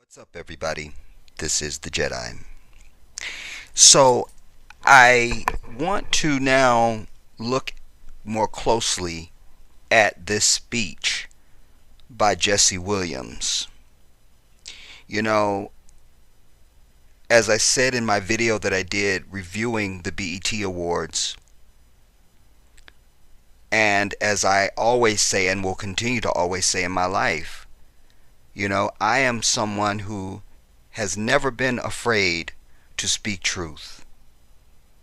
What's up, everybody? This is the Jedi. So, I want to now look more closely at this speech by Jessie Williams. You know, as I said in my video that I did reviewing the BET Awards, and as I always say and will continue to always say in my life, I am someone who has never been afraid to speak truth.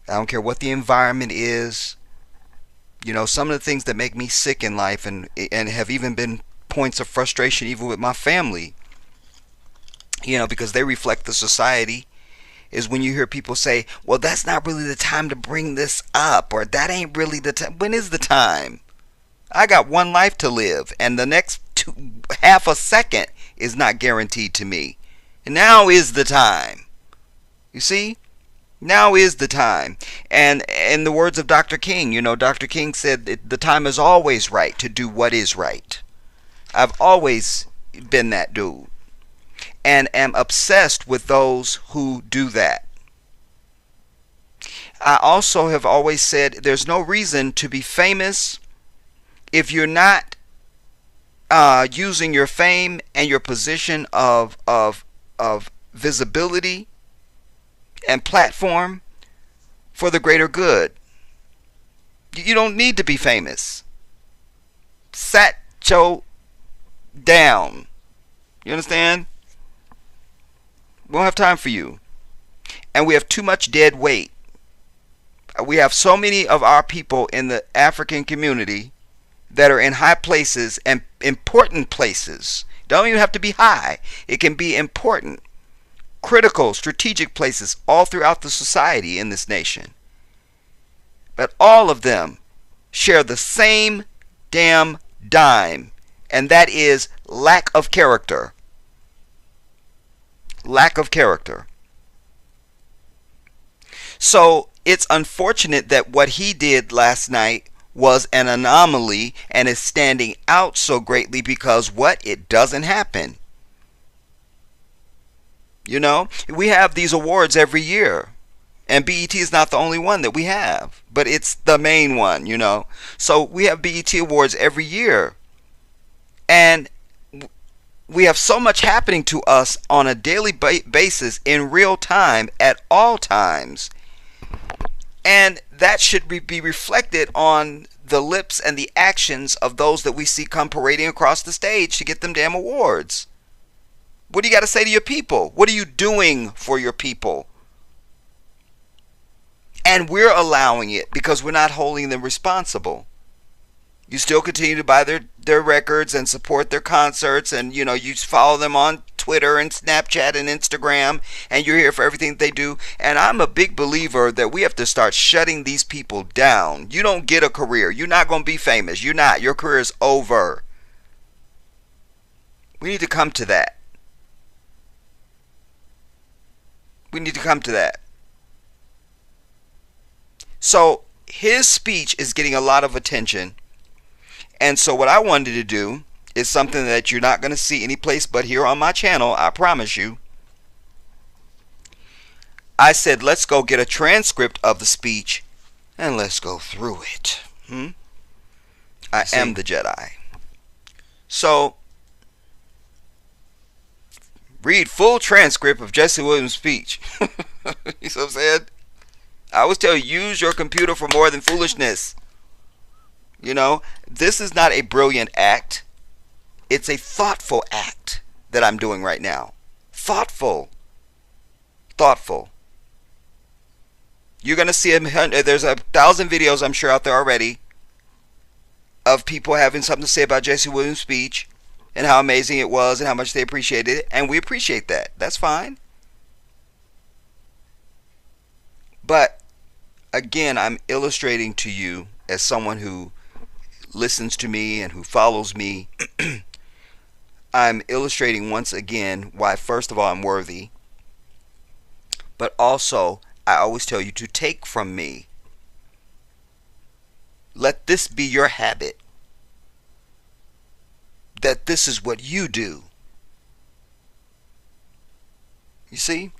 I don't care what the environment is. Some of the things that make me sick in life and have even been points of frustration even with my family, because they reflect the society, is when you hear people say, well, that's not really the time to bring this up, or that ain't really the time. When is the time? I got one life to live, and the next half a second is not guaranteed to me. Now is the time. You see? Now is the time. And in the words of Dr. King, Dr. King said the time is always right to do what is right. I've always been that dude. And am obsessed with those who do that. I also have always said there's no reason to be famous if you're not using your fame and your position of visibility and platform for the greater good. You don't need to be famous. Sat your down. You understand? We don't have time for you. And we have too much dead weight. We have so many of our people in the African community that are in high places and important places. Don't even have to be high. It can be important, critical, strategic places all throughout the society in this nation. But all of them share the same damn dime, and that is lack of character. Lack of character. So it's unfortunate that what he did last night was an anomaly and is standing out so greatly because it doesn't happen. We have these awards every year, and BET is not the only one that we have, but it's the main one, So we have BET awards every year, and we have so much happening to us on a daily basis in real time at all times. And that should be reflected on the lips and the actions of those that we see come parading across the stage to get them damn awards. What do you got to say to your people? What are you doing for your people? And we're allowing it because we're not holding them responsible. You still continue to buy their records and support their concerts, and you follow them on Twitter and Snapchat and Instagram, and you're here for everything they do. And I'm a big believer that we have to start shutting these people down. You don't get a career. You're not going to be famous. You're not. Your career is over. We need to come to that. We need to come to that. So his speech is getting a lot of attention. And so what I wanted to do is something that you're not going to see anyplace but here on my channel, I promise you. I said, let's go get a transcript of the speech and let's go through it. I am the Jedi. So, read full transcript of Jessie Williams' speech. You know what I'm saying? I always tell you, use your computer for more than foolishness. This is not a brilliant act. It's a thoughtful act that I'm doing right now. Thoughtful. Thoughtful. You're going to see there's 1,000 videos I'm sure out there already of people having something to say about Jessie Williams' speech and how amazing it was and how much they appreciated it. And we appreciate that. That's fine. But again, I'm illustrating to you as someone who listens to me and who follows me. I'm illustrating once again why, first of all, I'm worthy, but also I always tell you to take from me. Let this be your habit, that this is what you do. You see?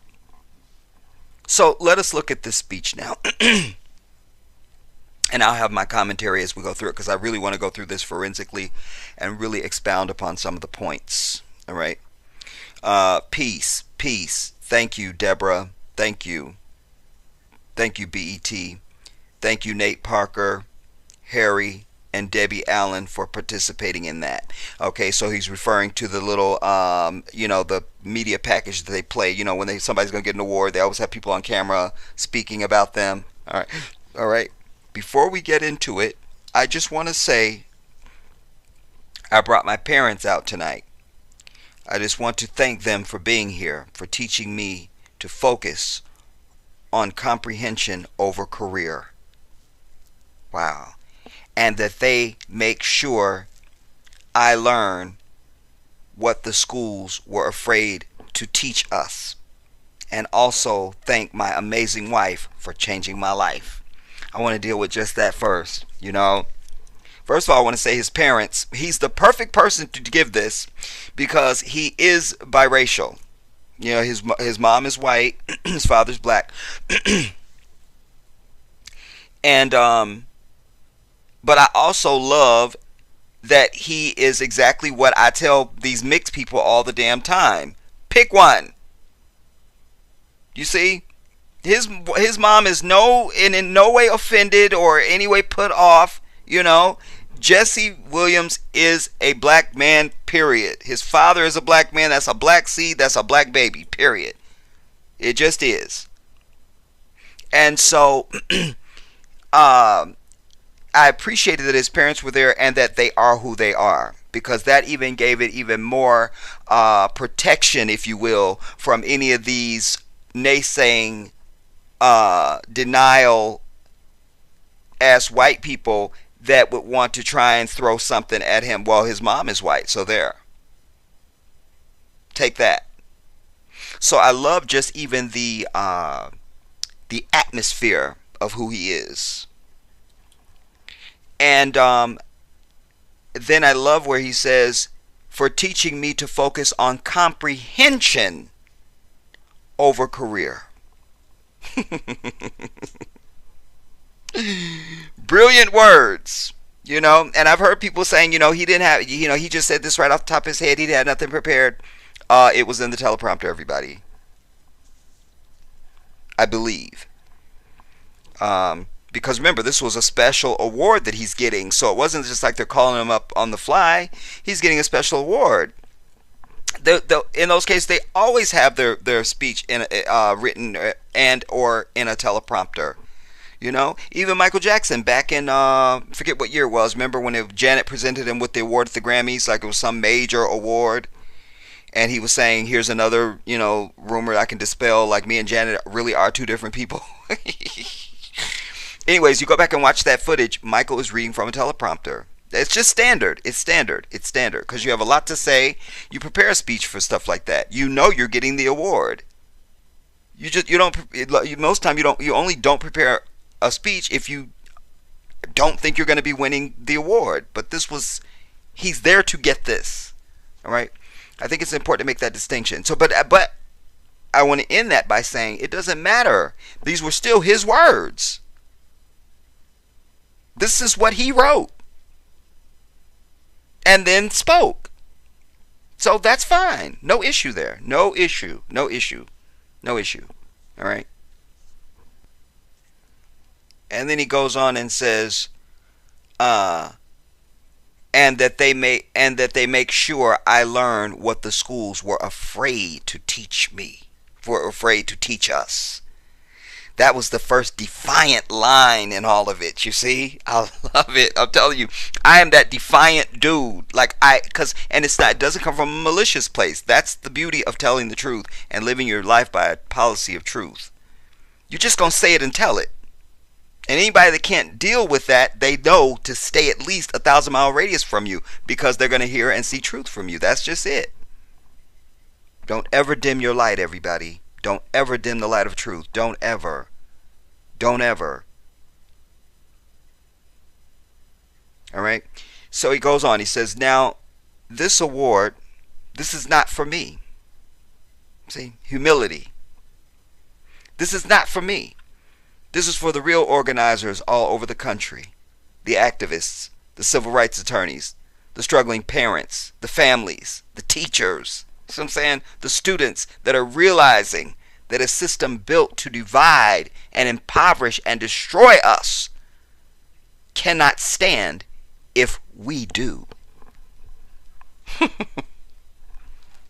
So let us look at this speech now. And I'll have my commentary as we go through it, because I really want to go through this forensically and really expound upon some of the points. All right. Peace. Peace. Thank you, Deborah. Thank you. Thank you, BET. Thank you, Nate Parker, Harry, and Debbie Allen for participating in that. Okay, so he's referring to the little, the media package that they play. When somebody's going to get an award, they always have people on camera speaking about them. All right. All right. Before we get into it, I just want to say I brought my parents out tonight. I just want to thank them for being here, for teaching me to focus on comprehension over career. Wow. And that they make sure I learn what the schools were afraid to teach us. And also thank my amazing wife for changing my life. I want to deal with just that first. First of all, I want to say his parents, he's the perfect person to give this because he is biracial. His mom is white, his father's black. And but I also love that he is exactly what I tell these mixed people all the damn time. Pick one. You see? His mom is in no way offended or any way put off. Jessie Williams is a black man, period. His father is a black man. That's a black seed. That's a black baby, period. It just is. And so I appreciated that his parents were there and that they are who they are, because that even gave it even more protection, if you will, from any of these naysaying denial as white people that would want to try and throw something at him. Well, his mom is white, so there. Take that. So I love just even the atmosphere of who he is. And then I love where he says, for teaching me to focus on comprehension over career. Brilliant words, and I've heard people saying, he didn't have, he just said this right off the top of his head. He had nothing prepared. It was in the teleprompter, everybody. I believe. Because remember, this was a special award that he's getting, so it wasn't just like they're calling him up on the fly. He's getting a special award. In those cases, they always have their speech in written and or in a teleprompter. Even Michael Jackson back in forget what year it was. Remember when Janet presented him with the award at the Grammys, like it was some major award, and he was saying, "Here's another rumor I can dispel. Like me and Janet really are two different people." Anyways, you go back and watch that footage. Michael is reading from a teleprompter. It's just standard. It's standard. It's standard because you have a lot to say. You prepare a speech for stuff like that. You're getting the award. Most time you only don't prepare a speech if you don't think you're going to be winning the award. But he's there to get this. All right. I think it's important to make that distinction. So, but I want to end that by saying it doesn't matter. These were still his words. This is what he wrote and then spoke. So that's fine. No issue there. No issue. No issue. No issue. All right. And then he goes on and says, and that they make sure I learn what the schools were afraid to teach me, were afraid to teach us. That was the first defiant line in all of it. You see, I love it. I'm telling you, I am that defiant dude. It doesn't come from a malicious place. That's the beauty of telling the truth and living your life by a policy of truth. You're just gonna say it and tell it. And anybody that can't deal with that, they know to stay at least 1,000-mile radius from you because they're gonna hear and see truth from you. That's just it. Don't ever dim your light, everybody. Don't ever dim the light of truth. Don't ever. Don't ever. All right. So he goes on. He says, now, this award, this is not for me. See, humility. This is not for me. This is for the real organizers all over the country, the activists, the civil rights attorneys, the struggling parents, the families, the teachers, see what I'm saying? The students that are realizing that a system built to divide and impoverish and destroy us cannot stand if we do.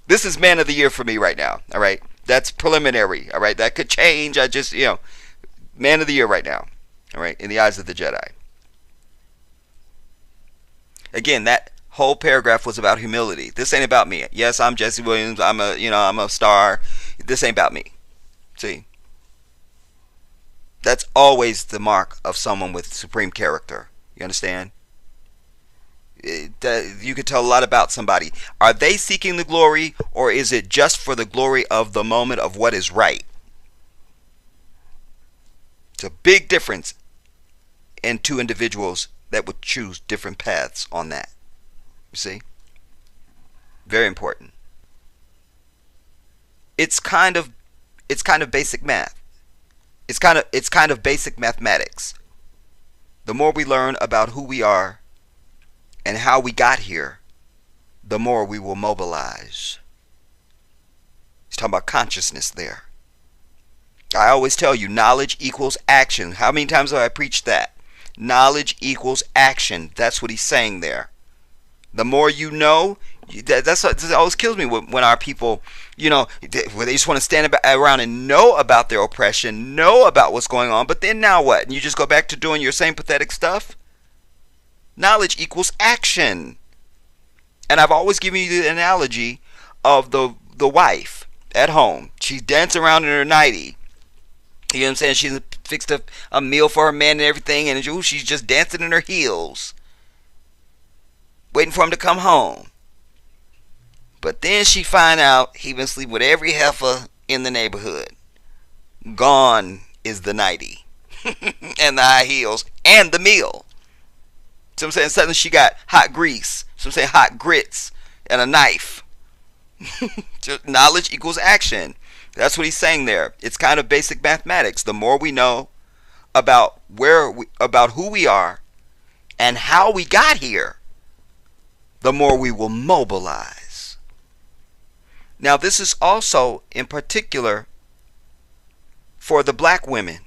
This is man of the year for me right now, all right? That's preliminary, all right? That could change. I just, man of the year right now, all right, in the eyes of the Jedi. Again, that whole paragraph was about humility. This ain't about me. Yes, I'm Jessie Williams. I'm a star. This ain't about me. See? That's always the mark of someone with supreme character. You understand? You can tell a lot about somebody. Are they seeking the glory, or is it just for the glory of the moment of what is right? It's a big difference in two individuals that would choose different paths on that. You see? Very important. It's kind of basic math. It's kind of basic mathematics. The more we learn about who we are and how we got here, the more we will mobilize. He's talking about consciousness there. I always tell you, knowledge equals action. How many times have I preached that? Knowledge equals action. That's what he's saying there. The more you know, that always kills me when our people, where they just want to stand around and know about their oppression, know about what's going on, but then now what? And you just go back to doing your same pathetic stuff? Knowledge equals action. And I've always given you the analogy of the wife at home. She's dancing around in her nightie. You know what I'm saying? She's fixed a meal for her man and everything, and she's just dancing in her heels, waiting for him to come home. But then she find out he been sleeping with every heifer in the neighborhood. Gone is the nightie and the high heels and the meal. So I'm saying suddenly she got hot grease. So I'm saying hot grits and a knife. Knowledge equals action. That's what he's saying there. It's kind of basic mathematics. The more we know about about who we are and how we got here, the more we will mobilize. Now, this is also in particular for the black women.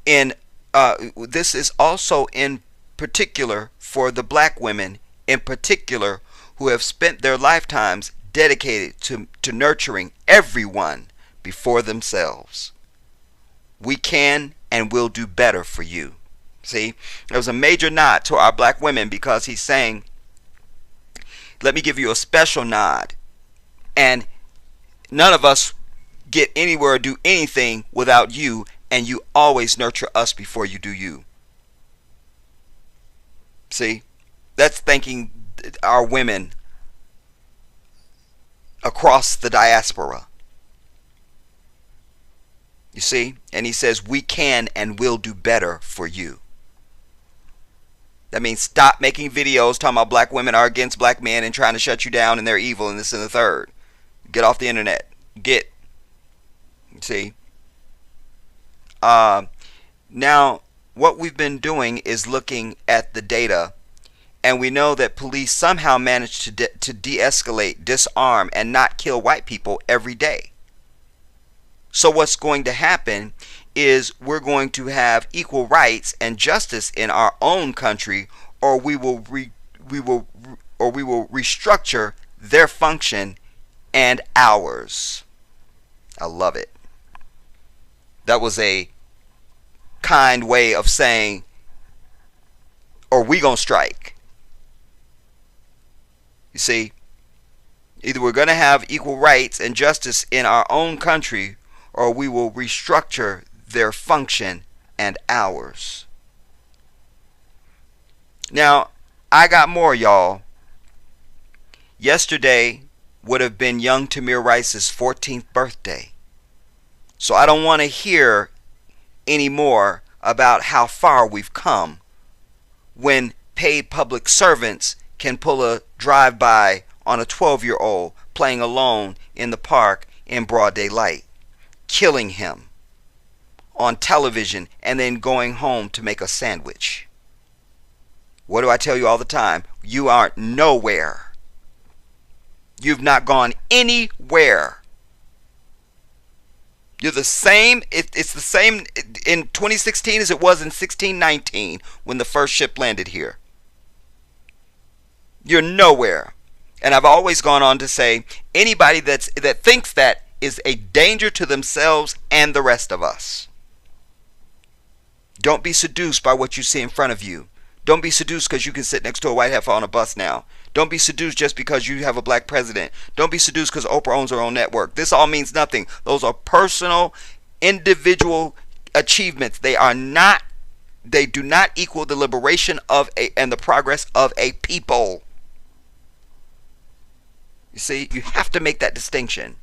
This is also in particular for the black women in particular who have spent their lifetimes dedicated to nurturing everyone before themselves. We can and will do better for you. See, there was a major nod to our black women because he's saying, let me give you a special nod. And none of us get anywhere or do anything without you, and you always nurture us before you do you. See, that's thanking our women across the diaspora. You see? And he says, we can and will do better for you. That means stop making videos talking about black women are against black men and trying to shut you down and they're evil and this and the third. Get off the internet. Get. See? Now, what we've been doing is looking at the data, and we know that police somehow manage to de-escalate, disarm, and not kill white people every day. So what's going to happen is we're going to have equal rights and justice in our own country, or we will restructure their function and ours. I love it. That was a kind way of saying, or we gonna strike. You see, either we're gonna have equal rights and justice in our own country, or we will restructure their function and ours. Now, I got more, y'all. Yesterday would have been young Tamir Rice's 14th birthday. So I don't want to hear any more about how far we've come when paid public servants can pull a drive-by on a 12-year-old playing alone in the park in broad daylight, killing him on television, and then going home to make a sandwich. What do I tell you all the time? You aren't nowhere. You've not gone anywhere. You're the same. It's the same in 2016 as it was in 1619 when the first ship landed here. You're nowhere. And I've always gone on to say anybody that thinks that is a danger to themselves and the rest of us. Don't be seduced by what you see in front of you. Don't be seduced because you can sit next to a white heifer on a bus now. Don't be seduced just because you have a black president. Don't be seduced because Oprah owns her own network. This all means nothing. Those are personal, individual achievements. They do not equal the liberation of and the progress of a people. You see, you have to make that distinction.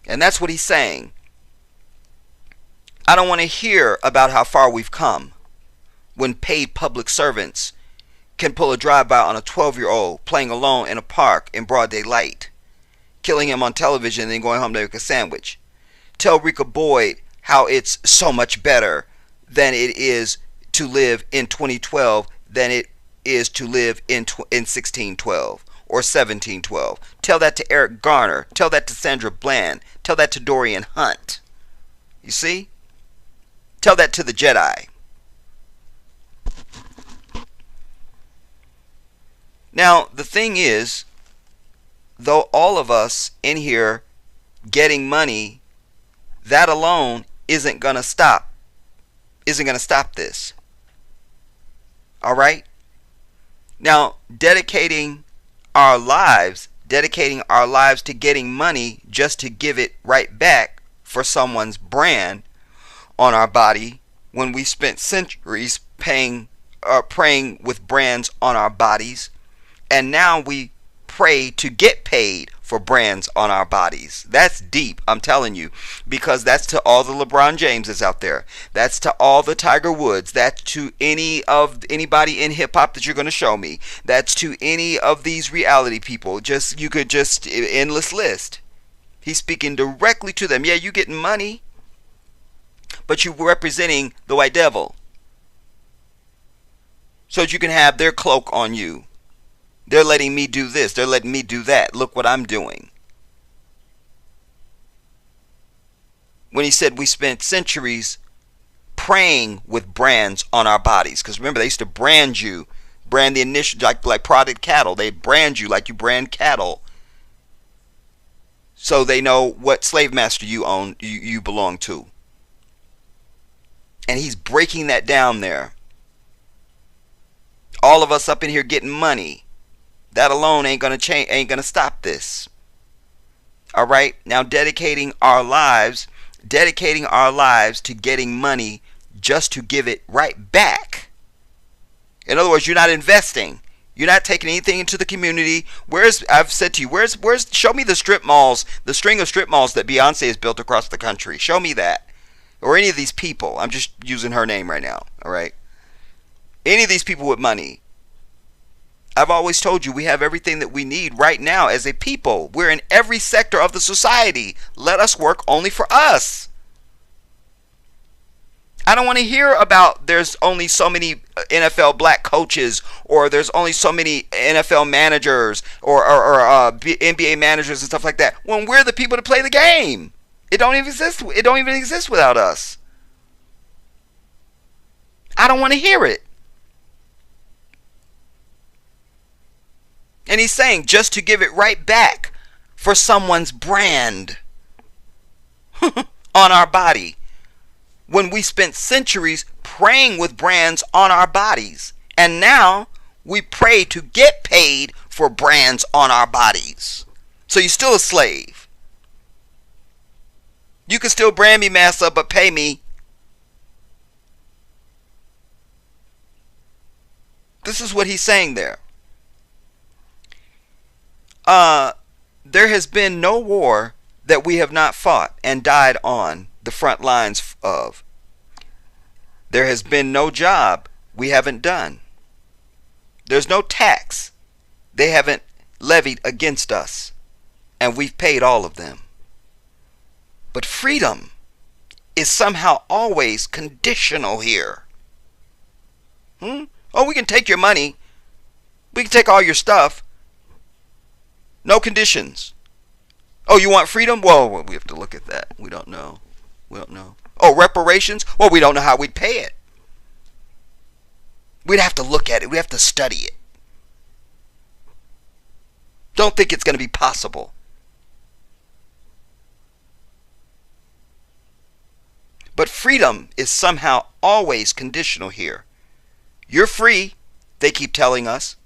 And that's what he's saying. I don't want to hear about how far we've come when paid public servants can pull a drive-by on a 12-year-old playing alone in a park in broad daylight, killing him on television and then going home to make a sandwich. Tell Rika Boyd how it's so much better than it is to live in 2012 than it is to live in 1612 or 1712. Tell that to Eric Garner. Tell that to Sandra Bland. Tell that to Dorian Hunt. You see? Tell that to the Jedi. Now, the thing is, though all of us in here getting money, that alone isn't going to stop this. All right? Now, dedicating our lives to getting money just to give it right back for someone's brand on our body, when we spent centuries praying with brands on our bodies, and now we pray to get paid for brands on our bodies. That's deep, I'm telling you, because that's to all the LeBron Jameses out there. That's to all the Tiger Woods. That's to anybody in hip hop that you're going to show me. That's to any of these reality people. You could just endless list. He's speaking directly to them. Yeah, you getting money, but you're representing the white devil, so that you can have their cloak on you. They're letting me do this. They're letting me do that. Look what I'm doing. When he said we spent centuries praying with brands on our bodies. Because remember, they used to brand the initial, like product cattle. They brand you like you brand cattle, so they know what slave master you own, you belong to. And he's breaking that down there. All of us up in here getting money, that alone ain't gonna change, ain't gonna stop this. All right, now dedicating our lives to getting money just to give it right back. In other words, you're not investing. You're not taking anything into the community. I've said to you, show me the strip malls, the string of strip malls that Beyonce has built across the country. Show me that. Or any of these people. I'm just using her name right now. All right. Any of these people with money. I've always told you we have everything that we need right now as a people. We're in every sector of the society. Let us work only for us. I don't want to hear about there's only so many NFL black coaches, or there's only so many NFL managers or NBA managers and stuff like that, when we're the people to play the game. It don't even exist without us. I don't want to hear it. And he's saying just to give it right back for someone's brand on our body, when we spent centuries praying with brands on our bodies, and now we pray to get paid for brands on our bodies. So you're still a slave. You can still brand me, massa, but pay me. This is what he's saying there. There has been no war that we have not fought and died on the front lines of. There has been no job we haven't done. There's no tax they haven't levied against us, and we've paid all of them. But freedom is somehow always conditional here. Oh, we can take your money. We can take all your stuff. No conditions. Oh, you want freedom? Well, we have to look at that. We don't know. We don't know. Oh, reparations? Well, we don't know how we'd pay it. We'd have to look at it. We'd have to study it. Don't think it's going to be possible. But freedom is somehow always conditional here. You're free, they keep telling us.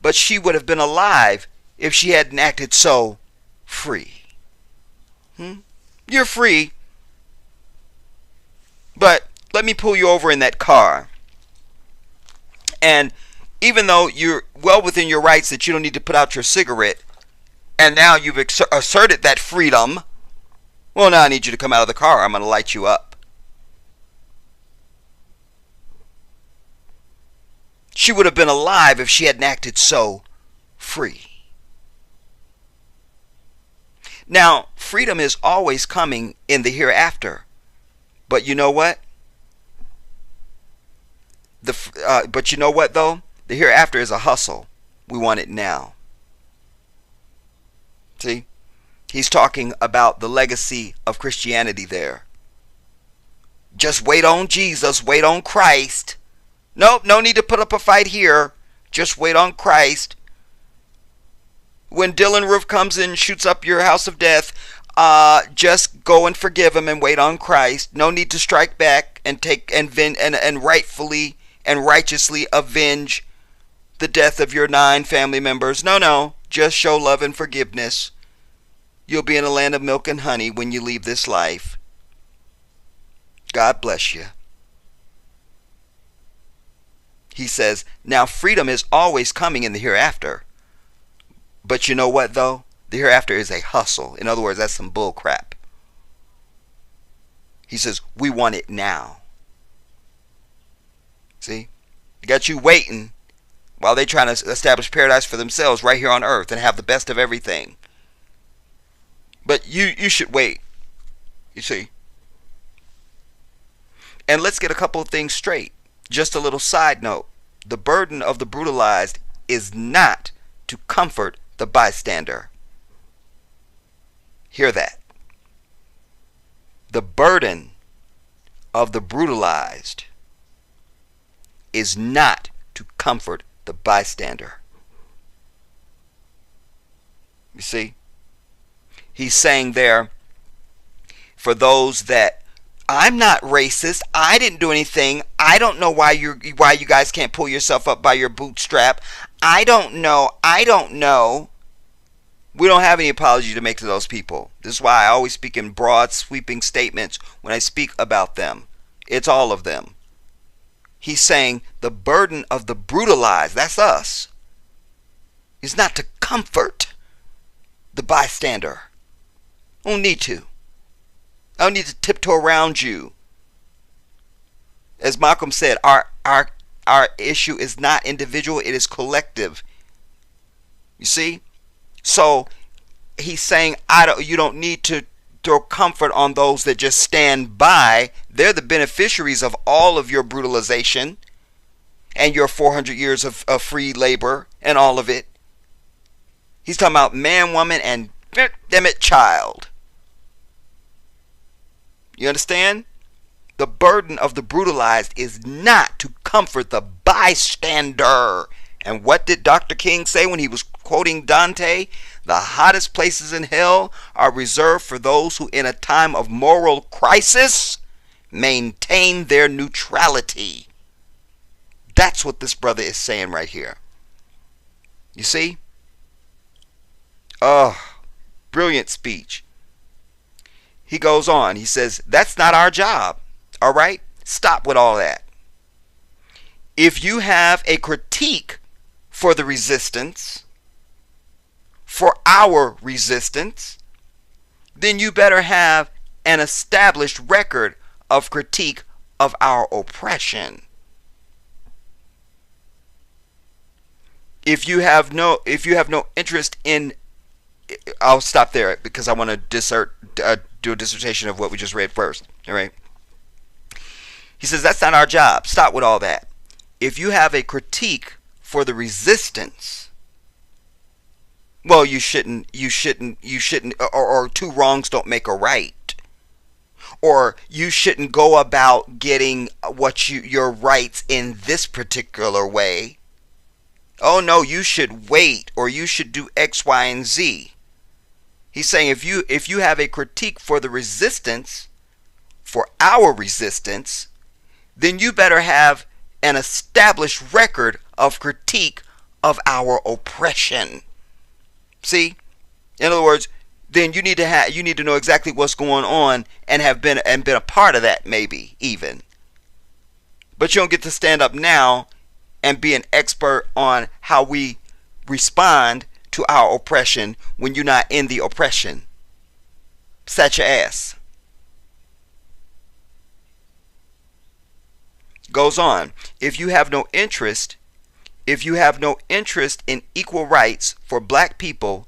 But she would have been alive if she hadn't acted so free. You're free, but let me pull you over in that car. And even though you're well within your rights that you don't need to put out your cigarette, and now you've asserted that freedom, well, now I need you to come out of the car. I'm going to light you up. She would have been alive if she hadn't acted so free. Now, freedom is always coming in the hereafter. But you know what? But you know what, though? The hereafter is a hustle. We want it now. See? He's talking about the legacy of Christianity there. Just wait on Jesus. Wait on Christ. Nope, no need to put up a fight here. Just wait on Christ. When Dylan Roof comes in and shoots up your house of death, just go and forgive him and wait on Christ. No need to strike back and take and rightfully and righteously avenge the death of your 9 family members. No. Just show love and forgiveness. You'll be in a land of milk and honey when you leave this life. God bless you. He says, now freedom is always coming in the hereafter. But you know what, though? The hereafter is a hustle. In other words, that's some bull crap. He says, we want it now. See? Got you waiting while they're trying to establish paradise for themselves right here on earth and have the best of everything. But you should wait. You see? And let's get a couple of things straight. Just a little side note. The burden of the brutalized is not to comfort the bystander. Hear that. The burden of the brutalized is not to comfort the bystander. You see? He's saying there, for those that, I'm not racist. I didn't do anything. I don't know why you guys can't pull yourself up by your bootstrap. I don't know. We don't have any apology to make to those people. This is why I always speak in broad, sweeping statements when I speak about them. It's all of them. He's saying the burden of the brutalized, that's us, is not to comfort the bystander. I don't need to. I don't need to tiptoe around you. As Malcolm said, our issue is not individual, it is collective. You see? So he's saying you don't need to throw comfort on those that just stand by. They're the beneficiaries of all of your brutalization and your 400 years of free labor and all of it. He's talking about man, woman, and damn it, child. You understand? The burden of the brutalized is not to comfort the bystander. And what did Dr. King say when he was quoting Dante? The hottest places in hell are reserved for those who in a time of moral crisis maintain their neutrality. That's what this brother is saying right here. You see? Oh, brilliant speech. He goes on. He says, that's not our job. All right? Stop with all that. If you have a critique for the resistance, for our resistance, then you better have an established record of critique of our oppression. if you have no interest in, I'll stop there because I want to do a dissertation of what we just read first. All right. He says that's not our job. Stop with all that. If you have a critique for the resistance, well, you shouldn't, or two wrongs don't make a right. Or you shouldn't go about getting your rights in this particular way. Oh no, you should wait, or you should do X, Y, and Z. He's saying if you have a critique for the resistance, for our resistance, then you better have an established record of critique of our oppression. See? In other words, then you need to know exactly what's going on and have been a part of that, maybe even. But you don't get to stand up now and be an expert on how we respond to our oppression when you're not in the oppression. Sat your ass. Goes on. If you have no interest in equal rights for black people,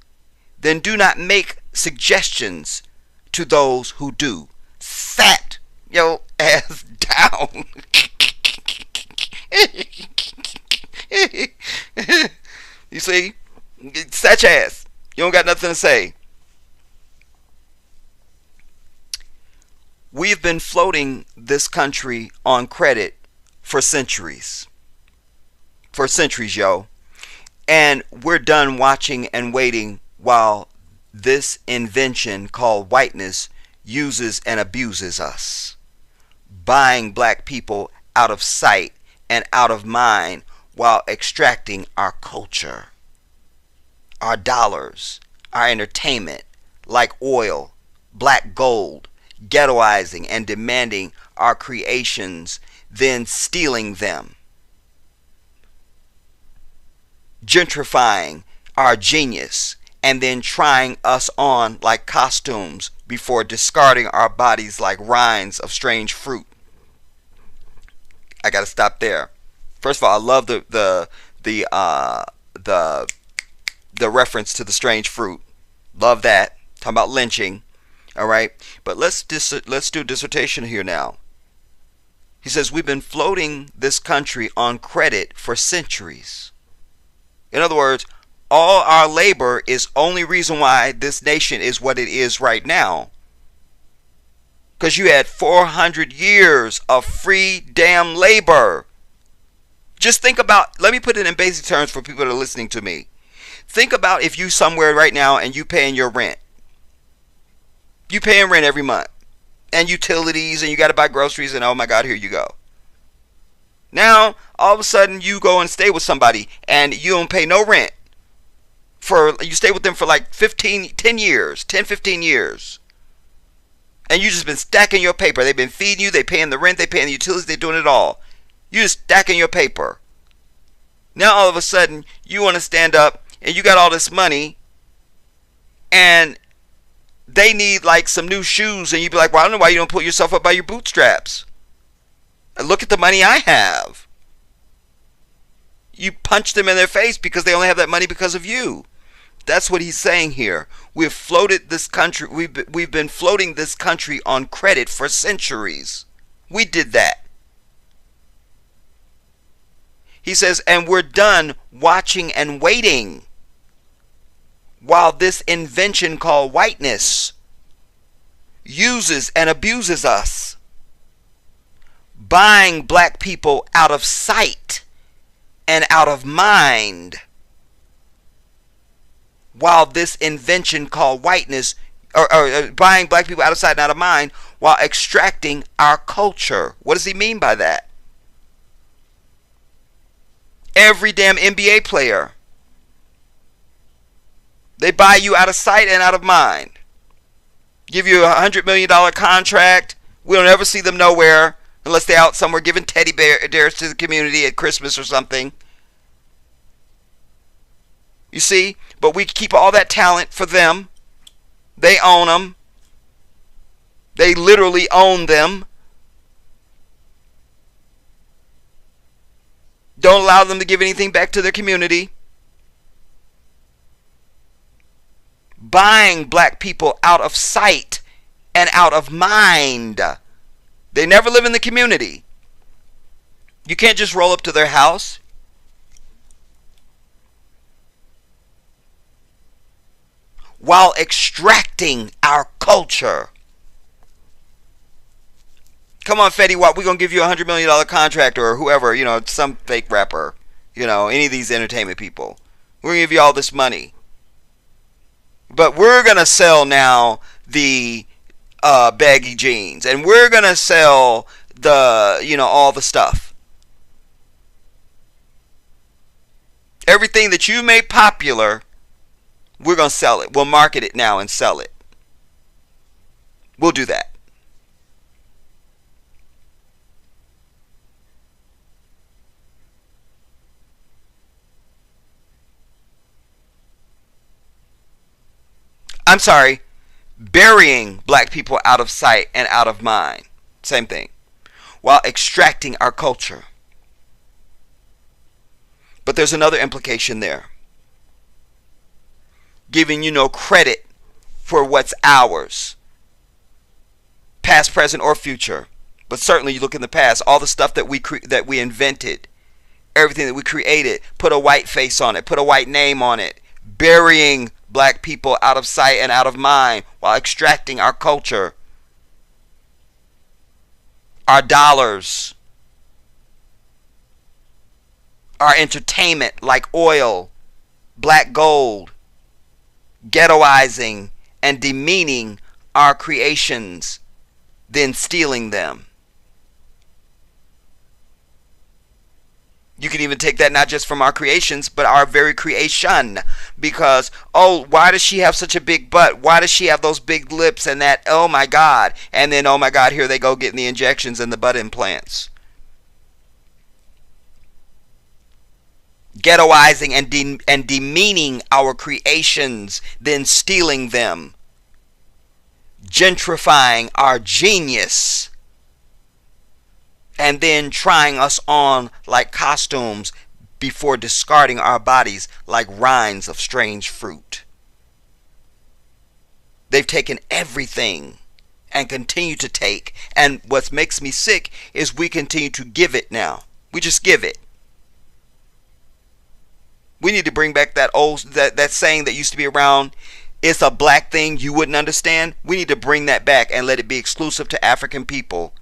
then do not make suggestions to those who do. Sat your ass down. You see? Sat your ass. You don't got nothing to say. We've been floating this country on credit for centuries. For centuries, yo. And we're done watching and waiting while this invention called whiteness uses and abuses us, buying black people out of sight and out of mind while extracting our culture, our dollars, our entertainment, like oil, black gold, ghettoizing and demanding our creations, then stealing them, gentrifying our genius, and then trying us on like costumes before discarding our bodies like rinds of strange fruit. I gotta stop there. First of all, I love the reference to the strange fruit. Love that. Talking about lynching. All right, but let's do a dissertation here now. He says we've been floating this country on credit for centuries. In other words, all our labor is only reason why this nation is what it is right now. Because you had 400 years of free damn labor. Just think about, let me put it in basic terms for people that are listening to me. Think about if you somewhere right now and you paying your rent. You paying rent every month. And utilities, and you got to buy groceries, and oh my God, here you go. Now, all of a sudden, you go and stay with somebody, and you don't pay no rent. You stay with them for like 10 years, 10, 15 years. And you just been stacking your paper. They've been feeding you, they paying the rent, they paying the utilities, they doing it all. You just stacking your paper. Now, all of a sudden, you want to stand up, and you got all this money, and they need like some new shoes, and you be like, well, I don't know why you don't pull yourself up by your bootstraps. And look at the money I have. You punch them in their face because they only have that money because of you. That's what he's saying here. We've floated this country. We've been floating this country on credit for centuries. We did that. He says, and we're done watching and waiting while this invention called whiteness uses and abuses us, buying black people out of sight and out of mind, while this invention called whiteness, or buying black people out of sight and out of mind while extracting our culture. What does he mean by that? Every damn NBA player, they buy you out of sight and out of mind. Give you $100 million contract. We don't ever see them nowhere unless they're out somewhere giving teddy bears to the community at Christmas or something. You see? But we keep all that talent for them. They own them. They literally own them. Don't allow them to give anything back to their community. buying black people out of sight and out of mind. They never live in the community. You can't just roll up to their house. While extracting our culture. Come on, Fetty Wap, we're going to give you $100 million contract, or whoever, some fake rapper, any of these entertainment people. We're going to give you all this money. But we're going to sell now the baggy jeans. And we're going to sell the, all the stuff. Everything that you made popular, we're going to sell it. We'll market it now and sell it. We'll do that. I'm sorry, burying black people out of sight and out of mind. Same thing. While extracting our culture. But there's another implication there. Giving you no credit for what's ours. Past, present, or future. But certainly you look in the past, all the stuff that we invented. Everything that we created. Put a white face on it. Put a white name on it. Burying black people out of sight and out of mind while extracting our culture, our dollars, our entertainment like oil, black gold, ghettoizing and demeaning our creations, then stealing them. You can even take that not just from our creations, but our very creation. Because, oh, why does she have such a big butt? Why does she have those big lips and that, oh my God. And then, oh my God, here they go getting the injections and the butt implants. Ghettoizing and demeaning our creations, then stealing them. Gentrifying our genius. And then trying us on like costumes before discarding our bodies like rinds of strange fruit. They've taken everything and continue to take. And what makes me sick is we continue to give it now. We just give it. We need to bring back that old that saying that used to be around. It's a black thing you wouldn't understand. We need to bring that back and let it be exclusive to African people.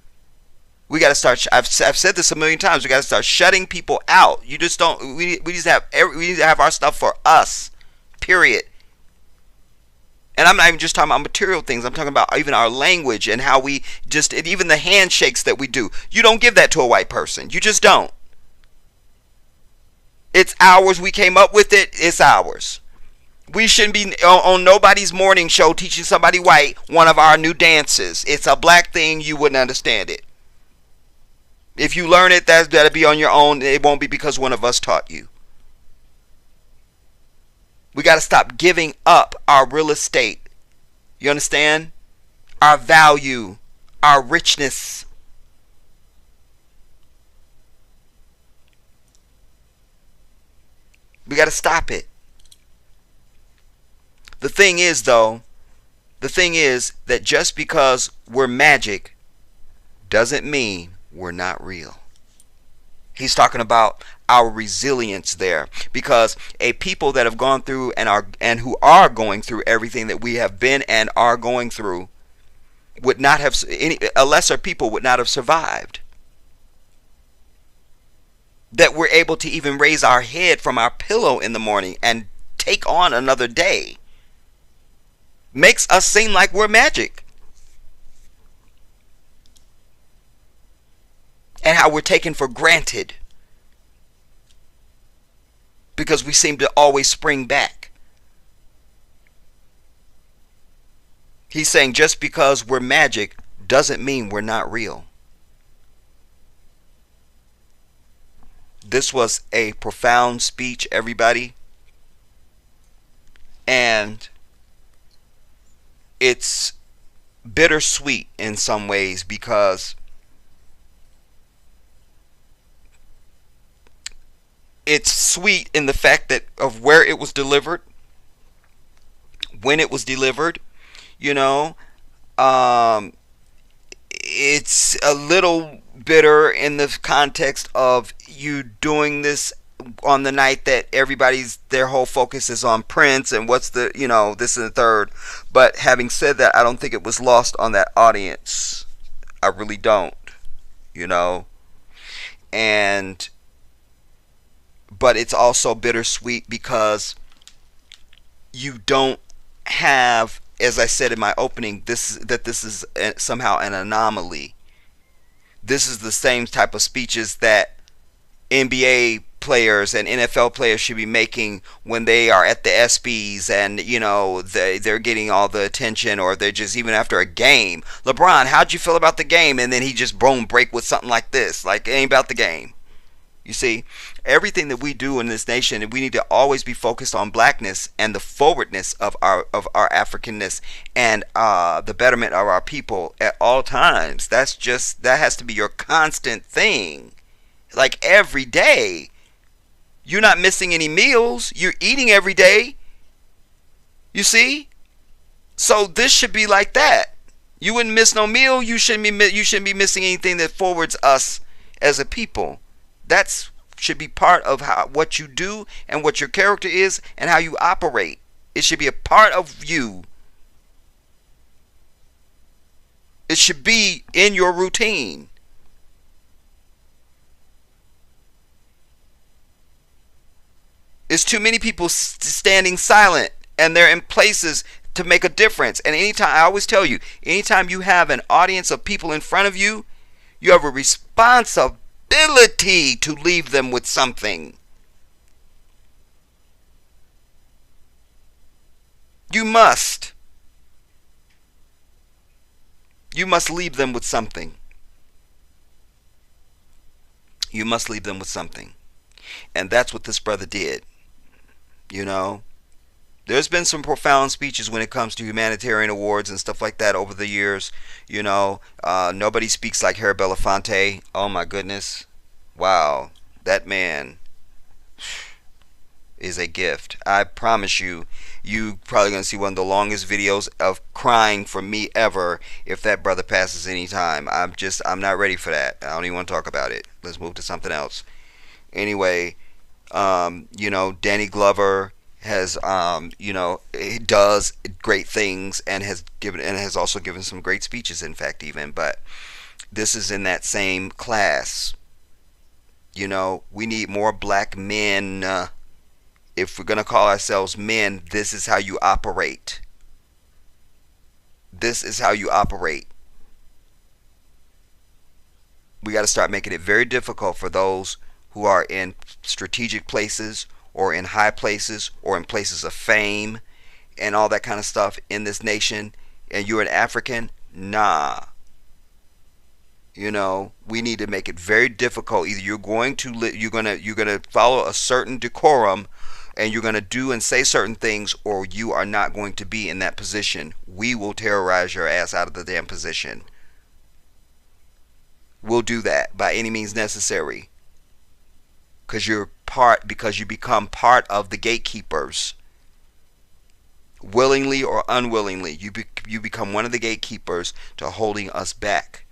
We got to start. I've said this a million times. We got to start shutting people out. You just don't. We need to have our stuff for us. Period. And I'm not even just talking about material things. I'm talking about even our language and how we just even the handshakes that we do. You don't give that to a white person. You just don't. It's ours. We came up with it. It's ours. We shouldn't be on nobody's morning show teaching somebody white one of our new dances. It's a black thing. You wouldn't understand it. If you learn it, that'll be on your own. It won't be because one of us taught you. We got to stop giving up our real estate. You understand? Our value, our richness. We got to stop it. The thing is, though, that just because we're magic doesn't mean we're not real. He's talking about our resilience there, because a people that have gone through and who are going through everything that we have been and are going through would not have a lesser people would not have survived. That we're able to even raise our head from our pillow in the morning and take on another day makes us seem like we're magic. And how we're taken for granted because we seem to always spring back. He's saying just because we're magic doesn't mean we're not real. This was a profound speech, everybody. And it's bittersweet in some ways, because it's sweet in the fact that of where it was delivered, when it was delivered. You know, um, it's a little bitter in the context of you doing this on the night that everybody's their whole focus is on Prince and what's the this and the third. But having said that, I don't think it was lost on that audience. I really don't. You know, and but it's also bittersweet because you don't have, as I said in my opening, this is somehow an anomaly. This is the same type of speeches that NBA players and NFL players should be making when they are at the ESPYs, and they're getting all the attention, or they're just even after a game. LeBron, how'd you feel about the game? And then he just boom break with something like this, like it ain't about the game. You see, everything that we do in this nation, we need to always be focused on blackness and the forwardness of our Africanness and the betterment of our people at all times. That has to be your constant thing, like every day. You're not missing any meals. You're eating every day. You see, so this should be like that. You wouldn't miss no meal. You shouldn't be missing anything that forwards us as a people. That should be part of what you do and what your character is and how you operate. It should be a part of you. It should be in your routine. It's too many people standing silent, and they're in places to make a difference. And anytime, I always tell you, anytime you have an audience of people in front of you, you have a responsibility to leave them with something. You must leave them with something. You must leave them with something. And that's what this brother did. There's been some profound speeches when it comes to humanitarian awards and stuff like that over the years. Nobody speaks like Harry Belafonte. Oh my goodness. Wow. That man is a gift. I promise you probably going to see one of the longest videos of crying from me ever if that brother passes any time. I'm not ready for that. I don't even want to talk about it. Let's move to something else. Anyway, Danny Glover has he does great things and has also given some great speeches, in fact, even, but this is in that same class. We need more black men. If we're going to call ourselves men, this is how you operate. This is how you operate. We got to start making it very difficult for those who are in strategic places or in high places or in places of fame and all that kind of stuff in this nation, and you're an African, nah. We need to make it very difficult. Either you're going to follow a certain decorum, and you're going to do and say certain things, or you are not going to be in that position. We will terrorize your ass out of the damn position. We'll do that by any means necessary. Because you become part of the gatekeepers. Willingly or unwillingly, you become one of the gatekeepers to holding us back.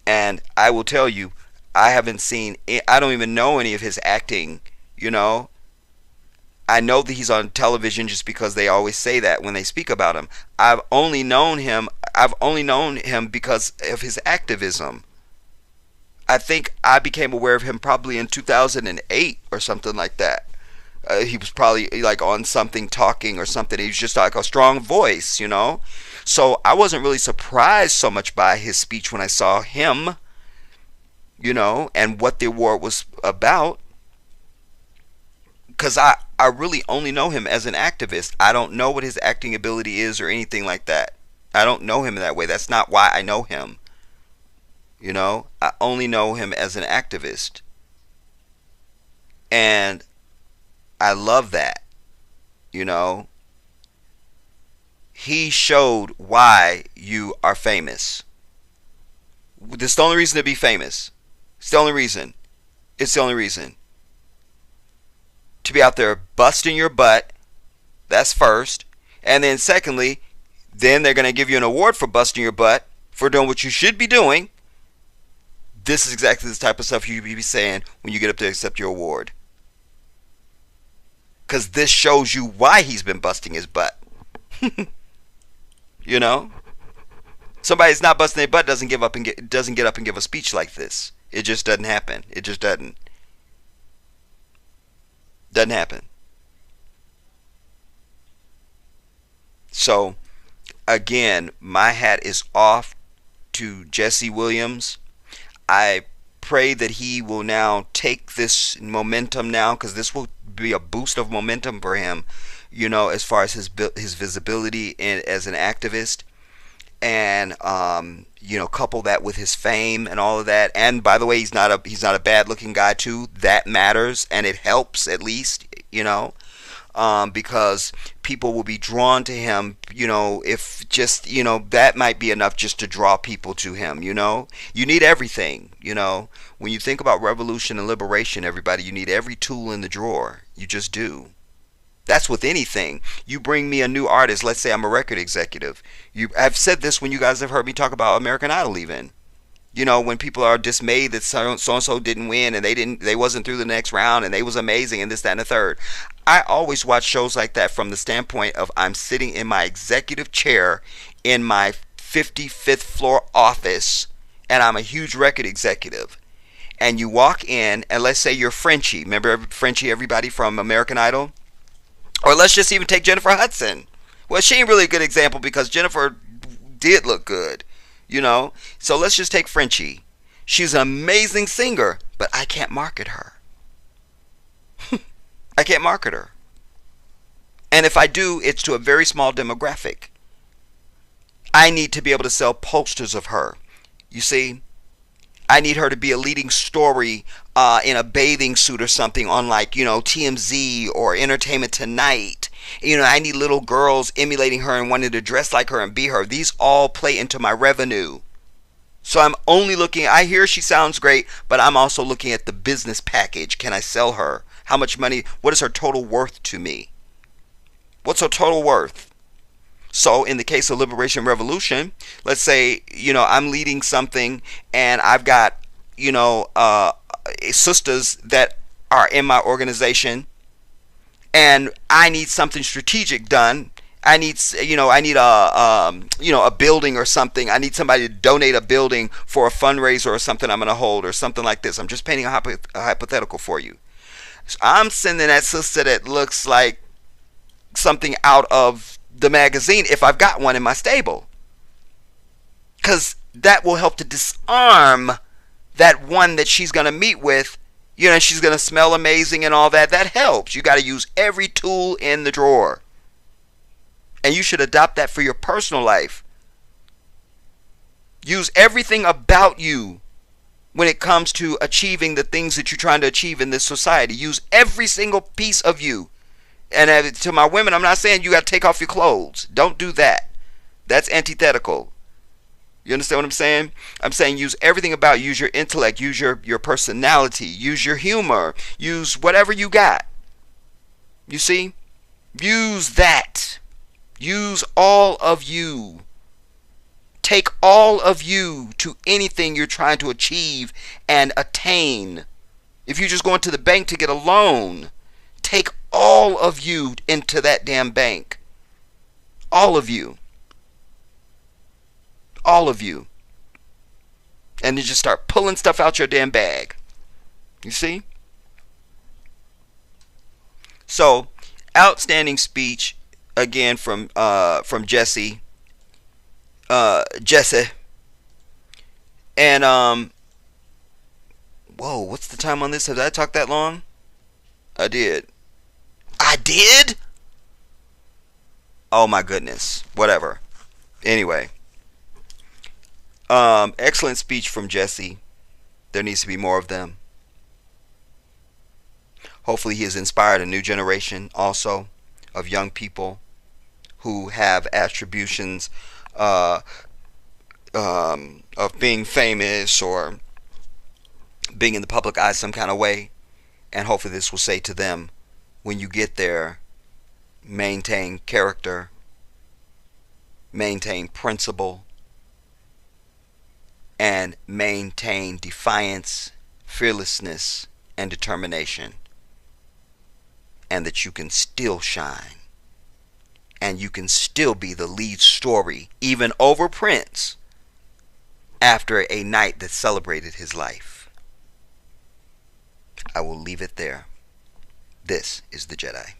And I will tell you, I don't even know any of his acting. I know that he's on television just because they always say that when they speak about him. I've only known him because of his activism. I think I became aware of him probably in 2008 or something like that. He was probably like on something talking or something. He was just like a strong voice, So I wasn't really surprised so much by his speech when I saw him, and what the award was about. Because I really only know him as an activist. I don't know what his acting ability is or anything like that. I don't know him in that way. That's not why I know him. I only know him as an activist. And I love that. He showed why you are famous. This is the only reason to be famous. It's the only reason. It's the only reason. to be out there busting your butt. That's first. And then secondly, then they're going to give you an award for busting your butt for doing what you should be doing. This is exactly the type of stuff you be saying when you get up to accept your award. Because this shows you why he's been busting his butt. You know? Somebody that's not busting their butt doesn't get up and give a speech like this. It just doesn't happen. It just doesn't. Doesn't happen. So, again, my hat is off to Jessie Williams. I pray that he will now take this momentum now, because this will be a boost of momentum for him, you know, as far as his visibility as an activist. And you know, couple that with his fame and all of that. And by the way, he's not a bad looking guy too. That matters, and it helps at least, you know, because people will be drawn to him. You know, if just, you know, that might be enough just to draw people to him. You know, you need everything. You know, when you think about revolution and liberation, everybody, you need every tool in the drawer. You just do. That's with anything. You bring me a new artist. Let's say I'm a record executive. I've said this when you guys have heard me talk about American Idol even. You know, when people are dismayed that so-and-so didn't win and they wasn't through the next round and they was amazing and this, that, and the third. I always watch shows like that from the standpoint of I'm sitting in my executive chair in my 55th floor office and I'm a huge record executive. And you walk in and let's say you're Frenchie. Remember Frenchie, everybody from American Idol? Or let's just even take Jennifer Hudson. Well, she ain't really a good example because Jennifer did look good, you know. So let's just take Frenchie. She's an amazing singer, but I can't market her. I can't market her. And if I do, it's to a very small demographic. I need to be able to sell posters of her. You see? I need her to be a leading story in a bathing suit or something on, like, you know, TMZ or Entertainment Tonight. You know, I need little girls emulating her and wanting to dress like her and be her. These all play into my revenue. So I'm only looking, I hear she sounds great, but I'm also looking at the business package. Can I sell her? How much money? What is her total worth to me? What's her total worth? So in the case of Liberation Revolution, let's say, you know, I'm leading something and I've got, you know, sisters that are in my organization and I need something strategic done. I need a building or something. I need somebody to donate a building for a fundraiser or something I'm going to hold or something like this. I'm just painting a hypothetical for you. So I'm sending that sister that looks like something out of the magazine if I've got one in my stable, because that will help to disarm that one that she's going to meet with. You know, she's going to smell amazing and all that. That helps. You got to use every tool in the drawer, and you should adopt that for your personal life. Use everything about you when it comes to achieving the things that you're trying to achieve in this society. Use every single piece of you. And to my women, I'm not saying you got to take off your clothes. Don't do that. That's antithetical. You understand what I'm saying? I'm saying use everything about you. Use your intellect. Use your personality. Use your humor. Use whatever you got. You see? Use that. Use all of you. Take all of you to anything you're trying to achieve and attain. If you're just going to the bank to get a loan, take all of you into that damn bank. All of you. All of you. And then just start pulling stuff out your damn bag. You see? So, outstanding speech again from Jessie. Jessie. And whoa, what's the time on this? Have I talked that long? I did. I did? Oh my goodness. Whatever. Anyway. Excellent speech from Jessie. There needs to be more of them. Hopefully he has inspired a new generation also of young people who have attributions of being famous or being in the public eye some kind of way. And hopefully this will say to them, when you get there, maintain character, maintain principle, and maintain defiance, fearlessness, and determination, and that you can still shine, and you can still be the lead story, even over Prince, after a night that celebrated his life. I will leave it there. This is the Jedi.